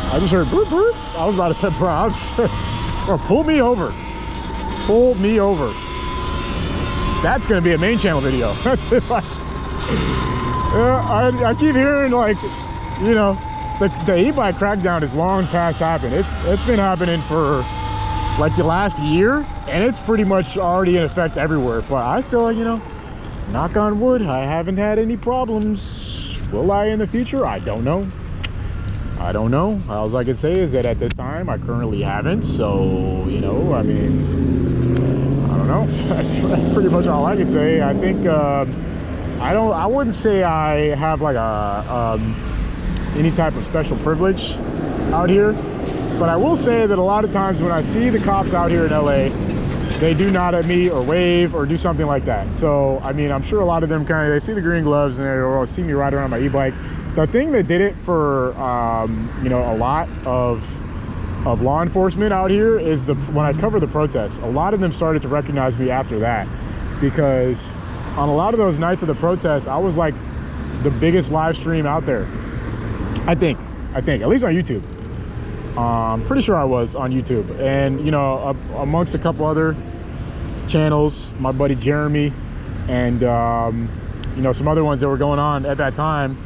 I just heard boop boop. I was about to say, bro, Or pull me over. Pull me over. That's gonna be a main channel video. That's it. Like, I keep hearing, like, you know, the e-bike crackdown is long past happened. It's been happening for like the last year, and it's pretty much already in effect everywhere. But I still, you know, knock on wood, I haven't had any problems. Will I in the future? I don't know. I don't know. All I can say is that at this time I currently haven't. So, you know, I mean, I don't know. That's pretty much all I can say. I think I wouldn't say I have like a any type of special privilege out here, but I will say that a lot of times when I see the cops out here in LA, they do nod at me or wave or do something like that. So I mean, I'm sure a lot of them kind of, they see the green gloves and they'll see me ride around my e-bike. The thing that did it for you know, a lot of law enforcement out here is when I cover the protests, a lot of them started to recognize me after that, because on a lot of those nights of the protests, I was like the biggest live stream out there. I think at least on YouTube. I'm pretty sure I was on YouTube, and you know, amongst a couple other channels, my buddy Jeremy and you know, some other ones that were going on at that time.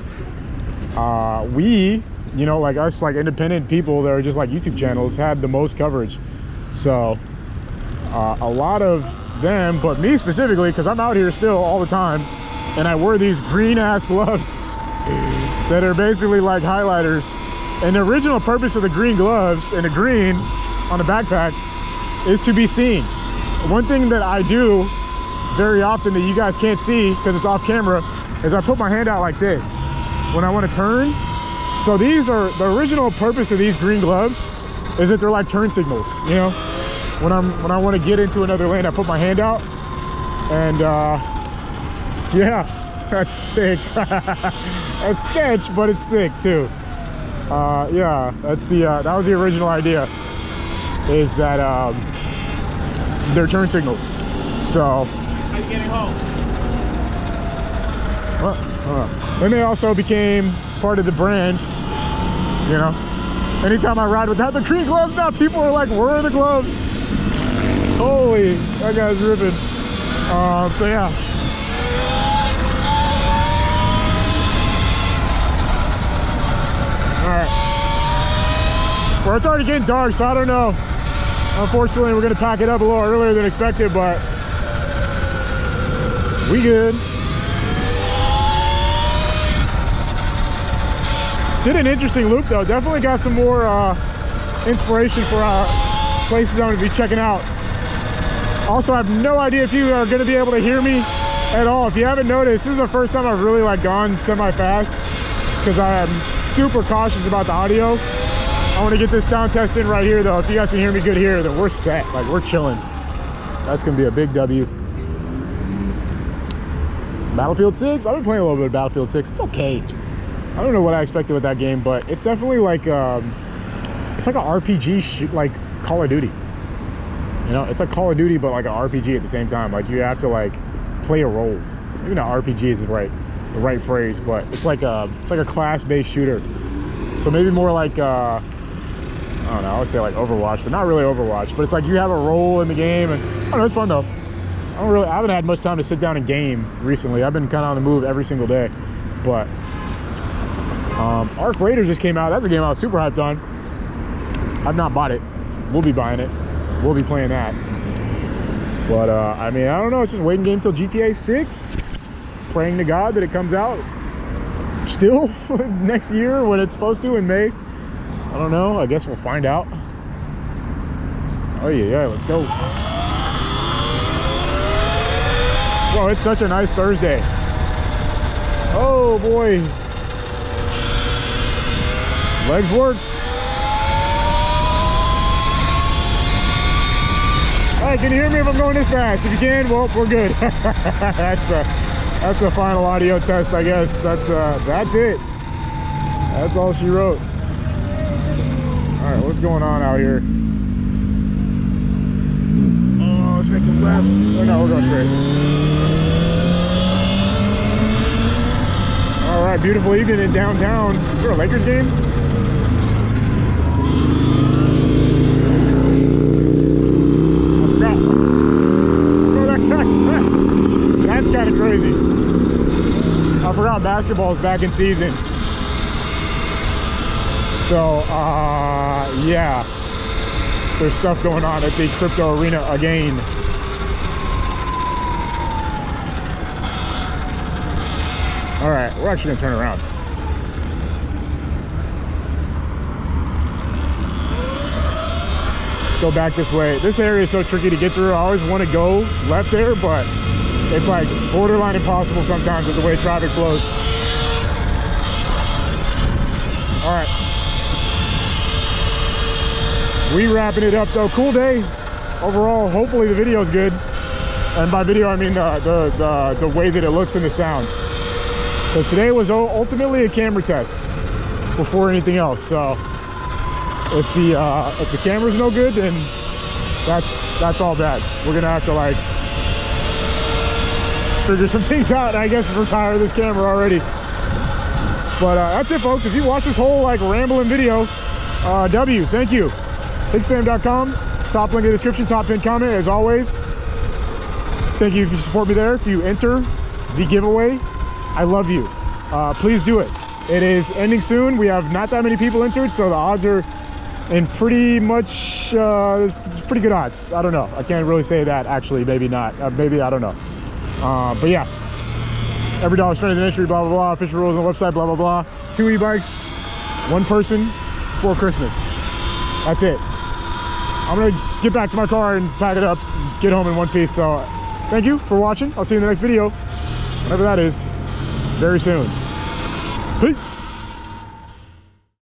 We, you know, like us, like independent people that are just like YouTube channels, had the most coverage. So a lot of them, but me specifically, because I'm out here still all the time, and I wear these green ass gloves that are basically like highlighters. And the original purpose of the green gloves and the green on the backpack is to be seen. One thing that I do very often that you guys can't see because it's off camera is I put my hand out like this when I want to turn. So these are, the original purpose of these green gloves is that they're like turn signals, you know? When I want to get into another lane, I put my hand out, and yeah, that's sick. That's sketch, but it's sick too. Yeah, that's the that was the original idea, is that they're turn signals. So how you getting home? Then they also became part of the brand, you know. Anytime I ride without the green gloves now, people are like, where are the gloves? Holy, that guy's ripping. So yeah. All right. Well, it's already getting dark, so I don't know. Unfortunately, we're gonna pack it up a little earlier than expected, but we good. Did an interesting loop though. Definitely got some more inspiration for places I'm gonna be checking out. Also, I have no idea if you are gonna be able to hear me at all. If you haven't noticed, this is the first time I've really like gone semi-fast, because I am super cautious about the audio. I want to get this sound test in right here though. If you guys can hear me good here, then we're set. Like, we're chilling. That's gonna be a big W. Battlefield 6. I've been playing a little bit of Battlefield 6. It's okay. I don't know what I expected with that game, but it's definitely like it's like an RPG like Call of Duty. You know, it's like Call of Duty, but like an RPG at the same time. Like, you have to like play a role. Maybe not RPG is the right phrase, but it's like a class-based shooter. So maybe more like I don't know, I would say like Overwatch, but not really Overwatch. But it's like you have a role in the game, and I don't know, it's fun though. I haven't had much time to sit down and game recently. I've been kind of on the move every single day. But Arc Raiders just came out. That's a game I was super hyped on. I've not bought it. We'll be buying it. We'll be playing that. But I mean, I don't know. It's just waiting game till GTA 6. Praying to God that it comes out still next year when it's supposed to in May. I don't know. I guess we'll find out. Oh yeah, let's go. Whoa, it's such a nice Thursday. Oh boy. Legs work. All right, can you hear me if I'm going this fast? If you can, well, we're good. That's the final audio test, I guess. That's it. That's all she wrote. All right, what's going on out here? Oh, let's make this left. Oh no, we're going straight. All right, beautiful evening in downtown. Is there a Lakers game? out basketball is back in season. So, yeah, there's stuff going on at the crypto arena again. All right, we're actually gonna turn around. Go back this way. This area is so tricky to get through. I always want to go left there, but it's like borderline impossible sometimes with the way traffic flows. All right. We wrapping it up though. Cool day overall. Hopefully the video is good. And by video, I mean the way that it looks in the sound. Because today was ultimately a camera test before anything else. So if the camera's no good, then that's all bad. We're gonna have to like figure some things out, and I guess retire this camera already. But that's it, folks. If you watch this whole like rambling video, thank you. hicksyt.com, top link in the description, top pinned comment as always. Thank you if you support me there. If you enter the giveaway, I love you. Please do it. It is ending soon. We have not that many people entered, so the odds are in pretty much pretty good odds. I don't know. I can't really say that actually. Maybe not. Maybe I don't know. But yeah, every dollar spent is an entry. Blah blah blah. Official rules on the website. Blah blah blah. 2 e-bikes, 1 person for Christmas. That's it. I'm gonna get back to my car and pack it up, get home in one piece. So thank you for watching. I'll see you in the next video, whenever that is, very soon. Peace.